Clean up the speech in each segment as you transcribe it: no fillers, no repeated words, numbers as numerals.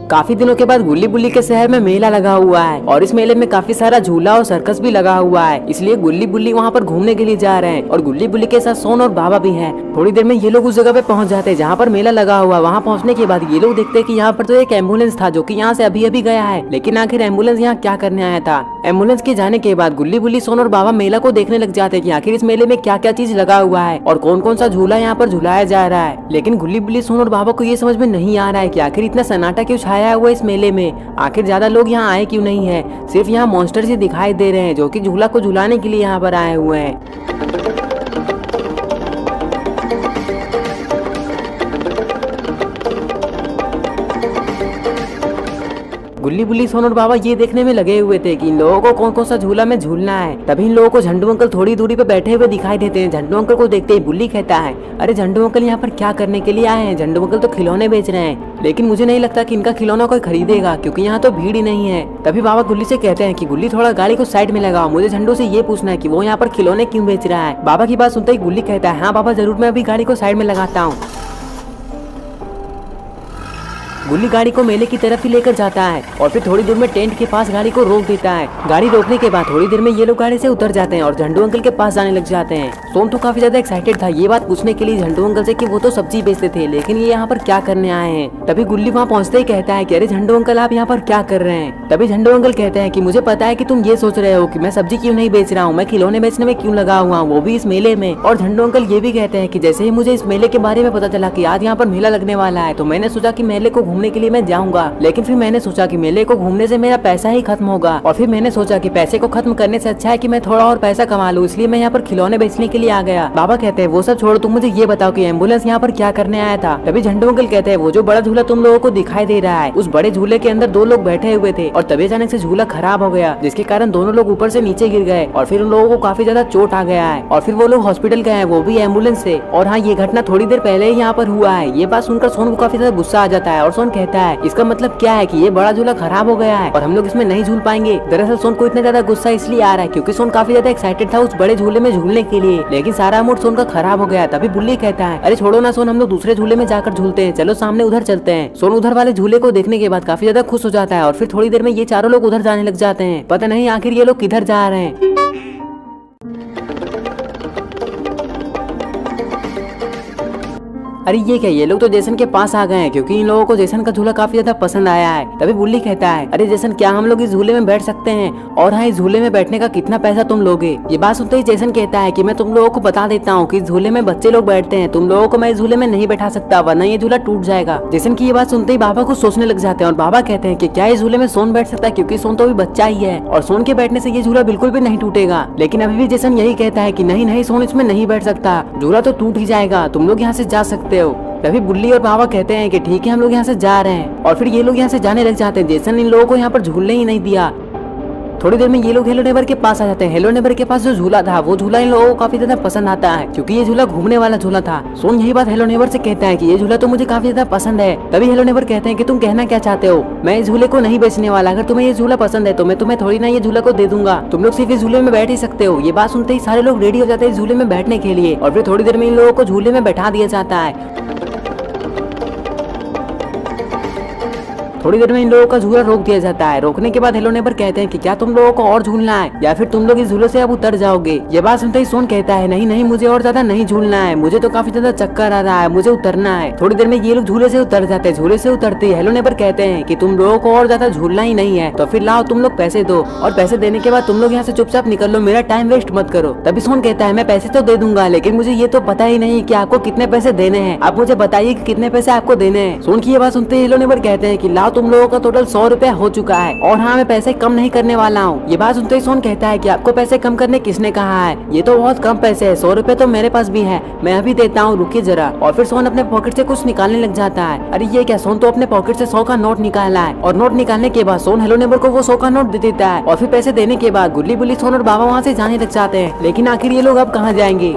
काफी दिनों के बाद गुल्ली बुल्ली के शहर में मेला लगा हुआ है और इस मेले में काफी सारा झूला और सर्कस भी लगा हुआ है, इसलिए गुल्ली बुल्ली वहाँ पर घूमने के लिए जा रहे हैं और गुल्ली बुल्ली के साथ सोन और बाबा भी हैं। थोड़ी देर में ये लोग उस जगह पे पहुँच जाते हैं जहाँ पर मेला लगा हुआ है। वहाँ पहुँचने के बाद ये लोग देखते हैं कि यहाँ पर तो एक एम्बुलेंस था जो कि यहाँ से अभी अभी गया है, लेकिन आखिर एम्बुलेंस यहाँ क्या करने आया था। एम्बुलेंस के जाने के बाद गुल्ली बुल्ली, सोन और बाबा मेला को देखने लग जाते हैं कि आखिर इस मेले में क्या क्या चीज लगा हुआ है और कौन कौन सा झूला यहाँ पर झुलाया जा रहा है। लेकिन गुल्ली बुल्ली, सोन और बाबा को ये समझ में नहीं आ रहा है कि आखिर इतना सन्नाटा क्यों छाया हुआ है इस मेले में, आखिर ज्यादा लोग यहाँ आए क्यों नहीं है। सिर्फ यहाँ मॉन्स्टर से दिखाई दे रहे हैं जो कि झूला को झुलाने के लिए यहाँ पर आए हुए हैं। गुल्ली बुल्ली, सोन और बाबा ये देखने में लगे हुए थे कि इन लोगों को कौन कौन सा झूला में झूलना है। तभी इन लोगों को झंडू अंकल थोड़ी दूरी पे बैठे हुए दिखाई देते हैं। झंडू अंकल को देखते ही बुल्ली कहता है, अरे झंडू अंकल यहाँ पर क्या करने के लिए आए हैं? झंडू अंकल तो खिलौने बेच रहे हैं, लेकिन मुझे नहीं लगता कि इनका खिलौना कोई खरीदेगा क्योंकि यहाँ तो भीड़ ही नहीं है। तभी बाबा गुल्ली से कहते हैं कि गुल्ली थोड़ा गाड़ी को साइड में लगाओ, मुझे झंडू से ये पूछना है कि वो यहाँ पर खिलौने क्यों बेच रहा है। बाबा की बात सुनते ही गुल्ली कहता है, हाँ बाबा जरूर, मैं अभी गाड़ी को साइड में लगाता हूँ। गुल्ली गाड़ी को मेले की तरफ ही लेकर जाता है और फिर थोड़ी दूर में टेंट के पास गाड़ी को रोक देता है। गाड़ी रोकने के बाद थोड़ी देर में ये लोग गाड़ी से उतर जाते हैं और झंडू अंकल के पास जाने लग जाते हैं। सोन तो काफी ज्यादा एक्साइटेड था ये बात पूछने के लिए झंडू अंकल से कि वो तो सब्जी बेचते थे, लेकिन ये यहाँ पर क्या करने आए हैं। तभी गुल्ली वहाँ पहुँचते ही कहता है कि अरे झंडू अंकल, आप यहाँ पर क्या कर रहे हैं? तभी झंडू अंकल कहते हैं कि मुझे पता है कि तुम ये सोच रहे हो कि मैं सब्जी क्यों नहीं बेच रहा हूँ, मैं खिलौने बेचने में क्यों लगा हुआ हूँ, वो भी इस मेले में। और झंडू अंकल ये भी कहते हैं कि जैसे ही मुझे इस मेले के बारे में पता चला कि आज यहाँ पर मेला लगने वाला है, तो मैंने सोचा कि मेले को घूमने के लिए मैं जाऊंगा, लेकिन फिर मैंने सोचा कि मेले को घूमने से मेरा पैसा ही खत्म होगा और फिर मैंने सोचा कि पैसे को खत्म करने से अच्छा है कि मैं थोड़ा और पैसा कमा लूं, इसलिए मैं यहाँ पर खिलौने बेचने के लिए आ गया। बाबा कहते हैं वो सब छोड़ो, तुम मुझे ये बताओ कि एम्बुलेंस यहाँ पर क्या करने आया था। तभी झंडू अंकल कहते हैं वो जो बड़ा झूला तुम लोगों को दिखाई दे रहा है, उस बड़े झूले के अंदर दो लोग बैठे हुए थे और तभी अचानक से झूला खराब हो गया, जिसके कारण दोनों लोग ऊपर से नीचे गिर गए और फिर उन लोगों को काफी ज्यादा चोट आ गया है और फिर वो लोग हॉस्पिटल गए हैं, वो भी एम्बुलेंस से। और हाँ, ये घटना थोड़ी देर पहले ही यहाँ पर हुआ है। ये बात सुनकर सोन को काफी ज्यादा गुस्सा आ जाता है और सोन कहता है इसका मतलब क्या है कि ये बड़ा झूला खराब हो गया है और हम लोग इसमें नहीं झूल पाएंगे। दरअसल सोन को इतना ज्यादा गुस्सा इसलिए आ रहा है क्योंकि सोन काफी ज्यादा एक्साइटेड था उस बड़े झूले में झूलने के लिए, लेकिन सारा मूड सोन का खराब हो गया। तभी बुल्ली कहता है, अरे छोड़ो ना सोन, हम लोग दूसरे झूले में जाकर झूलते हैं, चलो सामने उधर चलते हैं। सोन उधर वाले झूले को देखने के बाद काफी ज्यादा खुश हो जाता है और फिर थोड़ी देर में ये चारों लोग उधर जाने लग जाते हैं। पता नहीं आखिर ये लोग किधर जा रहे हैं। अरे ये क्या, ये लोग तो जेसन के पास आ गए हैं क्योंकि इन लोगों को जेसन का झूला काफी ज्यादा पसंद आया है। तभी बुल्ली कहता है, अरे जेसन, क्या हम लोग इस झूले में बैठ सकते हैं? और हाँ, इस झूले में बैठने का कितना पैसा तुम लोगे? ये बात सुनते ही जेसन कहता है कि मैं तुम लोगों को बता देता हूँ कि इस झूले में बच्चे लोग बैठते हैं, तुम लोगों को मैं इस झूले में नहीं बैठा सकता, वरना ये झूला टूट जाएगा। जेसन की ये बात सुनते ही बाबा कुछ सोचने लग जाते हैं और बाबा कहते हैं कि क्या इस झूले में सोन बैठ सकता है, क्योंकि सोन तो अभी बच्चा ही है और सोन के बैठने से ये झूला बिल्कुल भी नहीं टूटेगा। लेकिन अभी भी जेसन यही कहता है कि नहीं नहीं, सोन इसमें नहीं बैठ सकता, झूला तो टूट ही जाएगा, तुम लोग यहाँ से जा सकते हो। तभी बुल्ली और बाबा कहते हैं कि ठीक है, हम लोग यहाँ से जा रहे हैं और फिर ये लोग यहाँ से जाने लग जाते हैं। जेसन इन लोगों को यहाँ पर झूलने ही नहीं दिया। थोड़ी देर में ये लोग हेलो नेबर के पास आ जाते हैं। हेलो नेबर के पास जो झूला था, वो झूला इन लोगों को काफी ज्यादा पसंद आता है क्योंकि ये झूला घूमने वाला झूला था। सोन यही बात हेलो नेबर से कहता है कि ये झूला तो मुझे काफी ज्यादा पसंद है। तभी हेलो नेबर कहते हैं कि तुम कहना क्या चाहते हो, मैं इस झूले को नहीं बेचने वाला, अगर तुम्हें ये झूला पसंद है तो मैं तुम्हें थोड़ी ना ये झूला को दे दूंगा, तुम लोग सिर्फ इस झूले में बैठ ही सकते हो। ये बात सुनते ही सारे लोग रेडी हो जाते हैं इस झूले में बैठने के लिए और फिर थोड़ी देर में इन लोगों को झूले में बैठा दिया जाता है। थोड़ी देर में इन लोगों का झूला रोक दिया जाता है। रोकने के बाद हेलो नेबर कहते हैं कि क्या तुम लोगों को और झूलना है या फिर तुम लोग इस झूले से अब उतर जाओगे? ये बात सुनते ही सोन कहता है, नहीं नहीं, मुझे और ज्यादा नहीं झूलना है, मुझे तो काफी ज्यादा चक्कर आ रहा है, मुझे उतरना है। थोड़ी देर में ये लोग झूले से उतर जाते हैं। झूले से उतरते ही हेलो नेबर कहते हैं कि तुम लोगों को और ज्यादा झूलना ही नहीं है तो फिर लाओ तुम लोग पैसे दो और पैसे देने के बाद तुम लोग यहाँ से चुपचाप निकल लो, मेरा टाइम वेस्ट मत करो। तभी सोन कहता है, मैं पैसे तो दे दूंगा, लेकिन मुझे ये तो पता ही नहीं कि आपको कितने पैसे देने हैं, आप मुझे बताइए कि कितने पैसे आपको देने हैं। सोन की ये बात सुनते ही हेलो नेबर कहते हैं कि लाओ, तुम लोगों का टोटल 100 रुपया हो चुका है और हाँ, मैं पैसे कम नहीं करने वाला हूँ। ये बात सुनते ही सोन कहता है कि आपको पैसे कम करने किसने कहा है, ये तो बहुत कम पैसे है, 100 रुपए तो मेरे पास भी है, मैं अभी देता हूँ, रुकिए जरा। और फिर सोन अपने पॉकेट से कुछ निकालने लग जाता है। अरे ये क्या, सोन तो अपने पॉकेट से 100 का नोट निकाला है और नोट निकालने के बाद सोन हेलो नेबर को वो 100 का नोट दे देता है और फिर पैसे देने के बाद गुल्ली बुल्ली, सोन और बाबा वहाँ से जाने लग जाते हैं। लेकिन आखिर ये लोग अब कहाँ जाएंगे?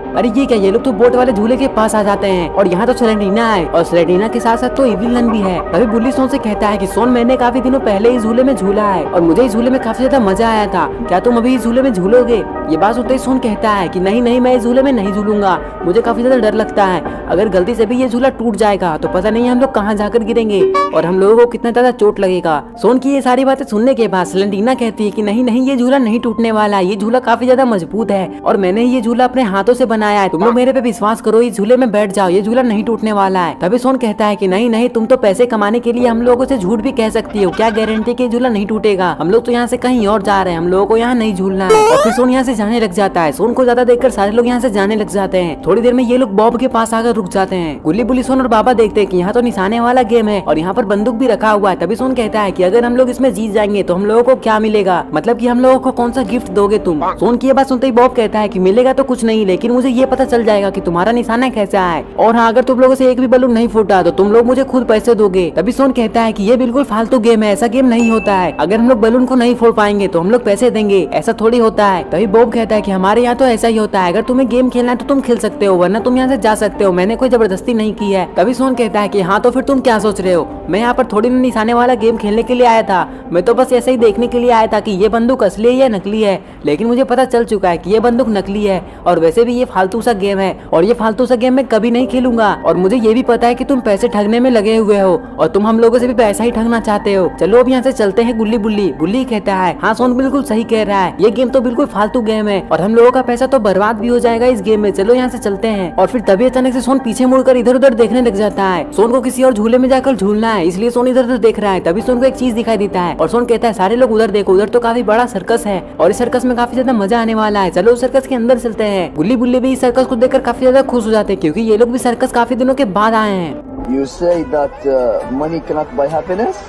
अरे ये क्या, ये लोग तो बोट वाले झूले के पास आ जाते हैं और यहाँ तो सेलेंटीना है और सेलेंटीना के साथ साथ तो इविलन भी है। तभी बुल्ली सोन से कहता है कि सोन, मैंने काफी दिनों पहले इस झूले में झूला है और मुझे इस झूले में काफी ज्यादा मजा आया था, क्या तुम अभी इस झूले में झूलोगे? ये बात सुनते ही सोन कहता है कि नहीं नहीं, मैं इस झूले में नहीं झूलूंगा, मुझे काफी ज्यादा डर लगता है। अगर गलती से भी ये झूला टूट जाएगा तो पता नहीं हम लोग कहाँ जाकर गिरेंगे और हम लोगों को कितना ज्यादा चोट लगेगा। सोन की ये सारी बातें सुनने के बाद सेलेंटीना कहती है कि नहीं नहीं, ये झूला नहीं टूटने वाला, ये झूला काफी ज्यादा मजबूत है और मैंने ये झूला अपने हाथों से बनाया है, तुम लोग मेरे पे विश्वास करो, इस झूले में बैठ जाओ, ये झूला नहीं टूटने वाला है। तभी सोन कहता है कि नहीं नहीं, तुम तो पैसे कमाने के लिए हम लोगों से झूठ भी कह सकती हो, क्या गारंटी कि झूला नहीं टूटेगा, हम लोग तो यहाँ से कहीं और जा रहे हैं, हम लोगों को यहाँ नहीं झूलना है। और फिर सोन यहाँ से जाने लग जाता है। सोन को ज्यादा देखकर सारे लोग यहाँ से जाने लग जाते हैं। थोड़ी देर में ये लोग बॉब के पास आकर रुक जाते हैं। गुल्ली बुल्ली सोन और बाबा देखते हैं कि यहाँ तो निशाने वाला गेम है और यहाँ पर बंदूक भी रखा हुआ है। तभी सोन कहता है कि अगर हम लोग इसमें जीत जाएंगे तो हम लोगों को क्या मिलेगा, मतलब कि हम लोगों को कौन सा गिफ्ट दोगे तुम। सोन की ये बात सुनते ही बॉब कहता है कि मिलेगा तो कुछ नहीं, लेकिन मुझे ये पता चल जाएगा कि तुम्हारा निशाना कैसा है, और हाँ, अगर तुम लोगों से एक भी बलून नहीं फूटा तो तुम लोग मुझे खुद पैसे दोगे। तभी सोन कहता है कि ये बिल्कुल फालतू गेम है, ऐसा गेम नहीं होता है, अगर हम लोग बलून को नहीं फोड़ पाएंगे तो हम लोग पैसे देंगे, ऐसा थोड़ी होता है। तभी बॉब कहता है कि हमारे यहाँ तो ऐसा ही होता है, अगर तुम्हें गेम खेलना है तो तुम खेल सकते हो, वरना तुम यहाँ से जा सकते हो, मैंने कोई जबरदस्ती नहीं की है। तभी सोन कहता है कि हाँ, तो फिर तुम क्या सोच रहे हो, मैं यहाँ पर थोड़ी निशाने वाला गेम खेलने के लिए आया था, मैं तो बस ऐसे ही देखने के लिए आया था कि ये बंदूक असली है या नकली है, लेकिन मुझे पता चल चुका है कि ये बंदूक नकली है और वैसे भी ये फालतू सा गेम है और ये फालतू सा गेम मैं कभी नहीं खेलूंगा, और मुझे ये भी पता है कि तुम पैसे ठगने में लगे हुए हो और तुम हम लोगों से भी पैसा ही ठगना चाहते हो, चलो अब यहाँ से चलते हैं। गुल्ली बुल्ली बुल्ली कहता है हाँ, सोन बिल्कुल सही कह रहा है, ये गेम तो बिल्कुल फालतू गेम है और हम लोगों का पैसा तो बर्बाद भी हो जाएगा इस गेम में, चलो यहाँ से चलते हैं। और फिर तभी अचानक से सोन पीछे मुड़कर इधर उधर देखने लग जाता है। सोन को किसी और झूले में जाकर झूलना है, इसलिए सोन इधर उधर देख रहा है। तभी सोन को एक चीज दिखाई देता है और सोन कहता है सारे लोग उधर देखो, उधर तो काफी बड़ा सर्कस है और इस सर्कस में काफी ज्यादा मजा आने वाला है, चलो उस सर्कस के अंदर चलते हैं। गुल्ली बुल्ली भी इस सर्कस को देखकर काफी ज्यादा खुश हो जाते हैं क्योंकि ये लोग भी सर्कस काफी दिनों के बाद आए हैं। You say that money cannot buy happiness?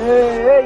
Hey.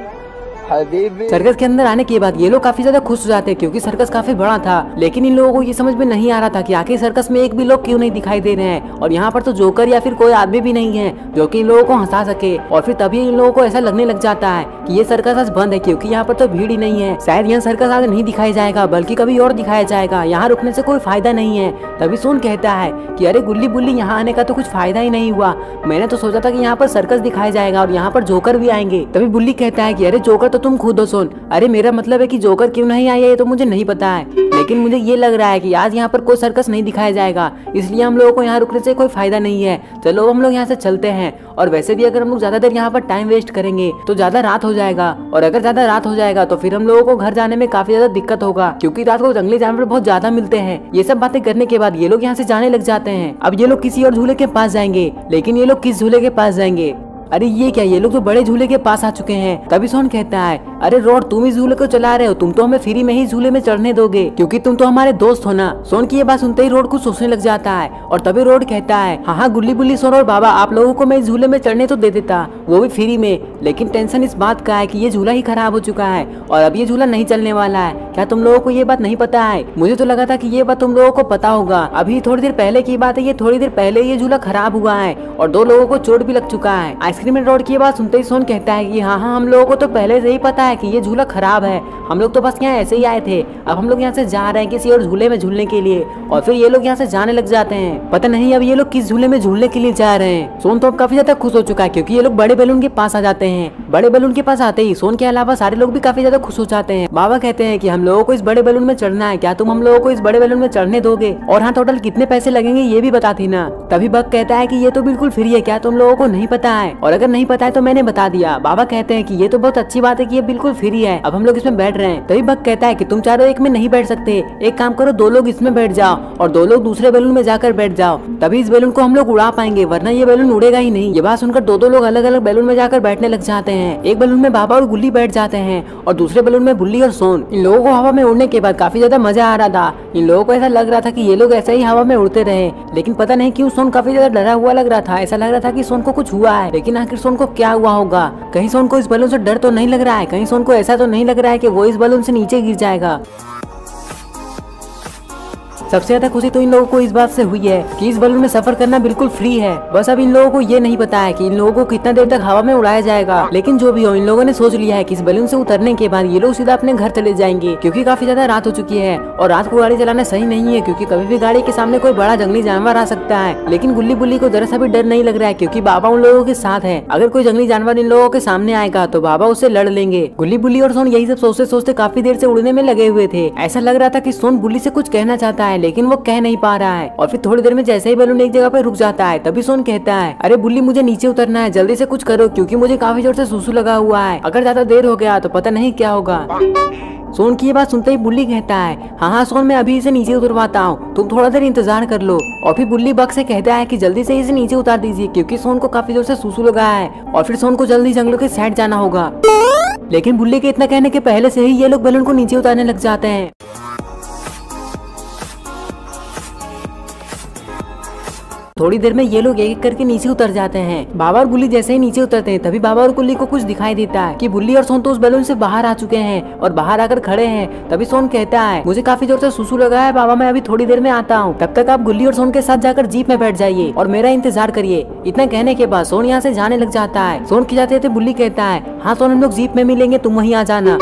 Circus के अंदर आने के बाद ये लोग काफी ज्यादा खुश हो जाते हैं क्योंकि सर्कस काफी बड़ा था, लेकिन इन लोगों को ये समझ में नहीं आ रहा था कि आखिर सर्कस में एक भी लोग क्यों नहीं दिखाई दे रहे हैं और यहाँ पर तो जोकर या फिर कोई आदमी भी नहीं है जो कि इन लोगों को हंसा सके। और फिर तभी इन लोगों को ऐसा लगने लग जाता है कि ये सर्कस आज बंद है क्योंकि यहाँ पर तो भीड़ ही नहीं है, शायद यहाँ सर्कस आज नहीं दिखाया जाएगा बल्कि कभी और दिखाया जाएगा, यहाँ रुकने से कोई फायदा नहीं है। तभी सोन कहता है कि अरे गुल्ली बुल्ली, यहाँ आने का तो कुछ फायदा ही नहीं हुआ, मैंने तो सोचा था कि यहाँ पर सर्कस दिखाया जाएगा और यहाँ पर जोकर भी आएंगे। तभी बुल्ली कहता है कि अरे जोकर तो तुम खुद हो सोन, अरे मेरा मतलब है कि जोकर क्यों नहीं आया ये तो मुझे नहीं पता है, लेकिन मुझे ये लग रहा है कि आज यहाँ पर कोई सर्कस नहीं दिखाया जाएगा, इसलिए हम लोगों को यहाँ रुकने से कोई फायदा नहीं है, चलो हम लोग यहाँ से चलते हैं। और वैसे भी अगर हम लोग ज्यादा देर यहाँ पर टाइम वेस्ट करेंगे तो ज्यादा रात हो जाएगा, और अगर ज्यादा रात हो जाएगा तो फिर हम लोगों को घर जाने में काफी ज्यादा दिक्कत होगा क्योंकि रात को जंगली जानवर बहुत ज्यादा मिलते हैं। ये सब बातें करने के बाद ये लोग यहाँ से जाने लग जाते हैं। अब ये लोग किसी और झूले के पास जाएंगे, लेकिन ये लोग किस झूले के पास जाएंगे? अरे ये क्या, ये लोग तो बड़े झूले के पास आ चुके हैं। तभी सोन कहता है अरे रॉड, तुम इस झूले को चला रहे हो, तुम तो हमें फ्री में ही झूले में चढ़ने दोगे क्योंकि तुम तो हमारे दोस्त हो ना। सोन की ये बात सुनते ही रोड कुछ सोचने लग जाता है और तभी रोड कहता है हाँ गुल्ली बुल्ली सोन और बाबा, आप लोगों को मैं इस झूले में चढ़ने तो दे देता, वो भी फ्री में, लेकिन टेंशन इस बात का है कि ये झूला ही खराब हो चुका है और अब ये झूला नहीं चलने वाला है। क्या तुम लोगों को ये बात नहीं पता है? मुझे तो लगा था कि ये बात तुम लोगों को पता होगा। अभी थोड़ी देर पहले की बात है, ये थोड़ी देर पहले ये झूला खराब हुआ है और 2 लोगों को चोट भी लग चुका है। आइसक्रीम रोड की बात सुनते ही सोन कहता है कि हाँ हम लोगों को तो पहले से ही पता है कि ये झूला खराब है, हम लोग तो बस यहाँ ऐसे ही आए थे, अब हम लोग यहाँ से जा रहे हैं किसी और झूले में झूलने के लिए। और फिर ये लोग यहाँ से जाने लग जाते हैं, पता नहीं अब ये लोग किस झूले में झूलने के लिए जा रहे हैं। सोन तो अब काफी ज्यादा खुश हो चुका है क्योंकि ये लोग बड़े बैलून के पास आ जाते हैं। बड़े बैलून के पास आते ही सोन के अलावा सारे लोग भी काफी ज्यादा खुश हो जाते हैं। बाबा कहते हैं कि हम लोगों को इस बड़े बैलून में चढ़ना है, क्या तुम हम लोगों को इस बड़े बैलून में चढ़ने दोगे? और हाँ, टोटल कितने पैसे लगेंगे ये भी बताती ना। तभी बक कहता है कि ये तो बिल्कुल फ्री है, क्या तुम लोगों को नहीं पता है? और अगर नहीं पता है तो मैंने बता दिया। बाबा कहते हैं कि ये तो बहुत अच्छी बात है कि ये बिल्कुल फ्री है, अब हम लोग इसमें बैठ रहे हैं। तभी बक कहता है कि तुम चारों एक में नहीं बैठ सकते, एक काम करो 2 लोग इसमें बैठ जाओ और 2 लोग दूसरे बैलून में जाकर बैठ जाओ, तभी इस बैलून को हम लोग उड़ा पाएंगे, वरना ये बैलून उड़ेगा ही नहीं। ये बात सुनकर 2 लोग अलग अलग बैलून में जाकर बैठने लग जाते हैं। एक बैलून में बाबा और गुल्ली बैठ जाते हैं और दूसरे बैलून में बुल्ली और सोन। इन लोगों को हवा में उड़ने के बाद काफी ज्यादा मजा आ रहा था। इन लोगों को ऐसा लग रहा था कि ये लोग ऐसे ही हवा में उड़ते रहे, लेकिन पता नहीं क्यों सोन काफी ज्यादा डरा हुआ लग रहा था। ऐसा लग रहा था कि सोन को कुछ हुआ है, लेकिन आखिर सोन को क्या हुआ होगा? कहीं सोन को इस बैलून से डर तो नहीं लग रहा है, कहीं सोन को ऐसा तो नहीं लग रहा है कि वो इस बैलून से नीचे गिर जाएगा। सबसे ज्यादा खुशी तो इन लोगों को इस बात से हुई है कि इस बलून में सफर करना बिल्कुल फ्री है। बस अब इन लोगों को ये नहीं पता है कि इन लोगों को कितना देर तक हवा में उड़ाया जाएगा। लेकिन जो भी हो, इन लोगों ने सोच लिया है कि इस बलून से उतरने के बाद ये लोग सीधा अपने घर चले जाएंगे, क्योंकि काफी ज्यादा रात हो चुकी है और रात को गाड़ी चलाना सही नहीं है, क्योंकि कभी भी गाड़ी के सामने कोई बड़ा जंगली जानवर आ सकता है। लेकिन गुल्ली बुल्ली को जरा सा भी डर नहीं लग रहा है, क्योंकि बाबा उन लोगों के साथ है। अगर कोई जंगली जानवर इन लोगों के सामने आएगा तो बाबा उससे लड़ लेंगे। गुल्ली बुल्ली और सोन यही सब सोचते सोचते काफी देर से उड़ने में लगे हुए थे। ऐसा लग रहा था कि सोन बुल्ली से कुछ कहना चाहता है, लेकिन वो कह नहीं पा रहा है। और फिर थोड़ी देर में जैसे ही बलून एक जगह पे रुक जाता है, तभी सोन कहता है, अरे बुल्ली मुझे नीचे उतरना है, जल्दी से कुछ करो, क्योंकि मुझे काफी जोर से सुसु लगा हुआ है। अगर ज्यादा देर हो गया तो पता नहीं क्या होगा। सोन की ये बात सुनते ही बुल्ली कहता है, हाँ सोन, मैं अभी इसे नीचे उतरवाता हूँ, तुम थोड़ा देर इंतजार कर लो। और फिर बुल्ली बग से कहता है कि जल्दी से इसे नीचे उतार दीजिए, क्योंकि सोन को काफी जोर से सुसु लगा है और फिर सोन को जल्दी जंगलों के साइड जाना होगा। लेकिन बुल्ली के इतना कहने के पहले से ही ये लोग बलून को नीचे उतारने लग जाते हैं। थोड़ी देर में ये लोग एक एक करके नीचे उतर जाते हैं। बाबा और बुल्ली जैसे ही नीचे उतरते हैं, तभी बाबा और गुल्ली को कुछ दिखाई देता है कि बुल्ली और सोन तो उस बैलून से बाहर आ चुके हैं और बाहर आकर खड़े हैं। तभी सोन कहता है, मुझे काफी जोर से सुसु लगा है बाबा, मैं अभी थोड़ी देर में आता हूँ, तब तक आप गुल्ली और सोन के साथ जाकर जीप में बैठ जाइए और मेरा इंतजार करिए। इतना कहने के बाद सोन यहाँ से जाने लग जाता है। सोन की जाते थे बुल्ली कहता है, हाँ सोन, हम लोग जीप में मिलेंगे, तुम वहीं आ जाना।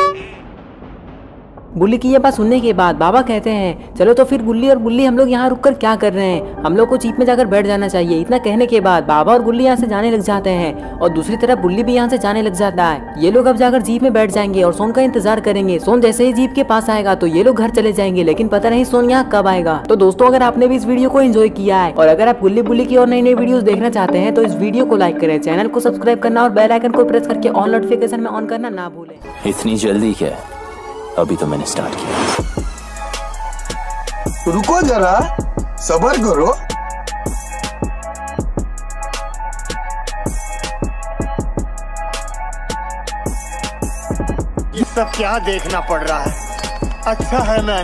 बुल्ली की ये बात सुनने के बाद बाबा कहते हैं, चलो तो फिर गुल्ली और बुल्ली हम लोग यहाँ रुककर क्या कर रहे हैं, हम लोग को जीप में जाकर बैठ जाना चाहिए। इतना कहने के बाद बाबा और गुल्ली यहाँ से जाने लग जाते हैं और दूसरी तरफ बुल्ली भी यहाँ से जाने लग जाता है। ये लोग अब जाकर जीप में बैठ जाएंगे और सोन का इंतजार करेंगे। सोन जैसे ही जीप के पास आएगा तो ये लोग घर चले जाएंगे, लेकिन पता नहीं सोन यहाँ कब आएगा। तो दोस्तों, अगर आपने भी इस वीडियो को एंजॉय किया है और अगर आप गुल्ली बुल्ली की और नई नई वीडियोस देखना चाहते हैं तो इस वीडियो को लाइक करें, चैनल को सब्सक्राइब करना और बेल आइकन को प्रेस करके ऑल नोटिफिकेशन में ऑन करना ना भूलें। इतनी जल्दी क्या, अभी तो मैंने स्टार्ट किया। रुको जरा, सब्र करो। ये सब क्या देखना पड़ रहा है? अच्छा है मैं